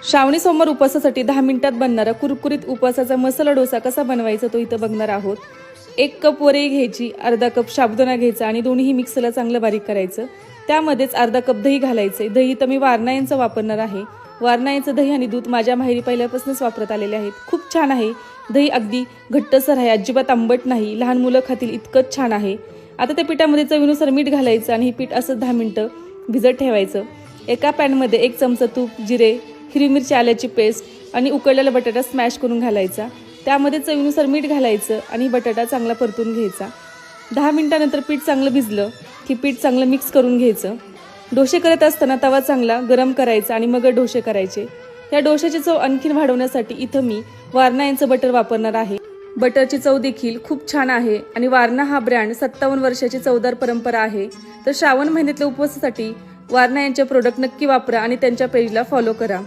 श्रावणी सोमवार उपवासासाठी 10 मिनिटात बनणारा कुरकुरीत उपवासाचा मसाला डोसा कसा बनवायचा तो इथं बघणार आहोत। 1 कप वरई घ्यायची, अर्धा कप साबुदाणा घ्यायचा आणि दोन्ही मिक्सरला चांगलं बारीक करायचं। त्यामध्येच अर्धा कप दही घालायचे। दही तर मी वारणा यांचं वापरणार आहे। वारणा यांचं दही आणि दूध माझ्या माहेरी पहिल्यापासूनच वापरत आलेले आहेत। खूप छान आहे। दही अगदी घट्टसर आहे, अजिबात आंबट नाही, लहान मुलं खातील इतकंच छान आहे। आता त्या पिठामध्ये चवीनुसार मीठ घालायचं आणि हे पीठ असं 10 मिनिटं भिजत ठेवायचं। एका पॅनमध्ये 1 चमचा तूप, जिरे, हिरवी मिरची, आल्याची पेस्ट आणि उकळलेला बटाटा स्मॅश करून घालायचा। त्यामध्ये चवीनुसार मीठ घालायचं आणि बटाटा चांगला परतून घ्यायचा। 10 मिनिटांनंतर पीठ चांगलं भिजलं की पीठ चांगलं मिक्स करून घ्यायचं। डोसे करत असताना तवा चांगला गरम करायचा आणि मग डोसे करायचे। या डोशाची चव आणखीन वाढवण्यासाठी इथं मी वारणा यांचं बटर वापरणार आहे। बटरची चव देखील खूप छान आहे आणि वारणा हा ब्रँड 57 वर्षाची चवदार परंपरा आहे। तर श्रावण महिन्यातल्या उपवासासाठी वारणा यांचे प्रोडक्ट नक्की वापरा आणि त्यांच्या पेजला फॉलो करा।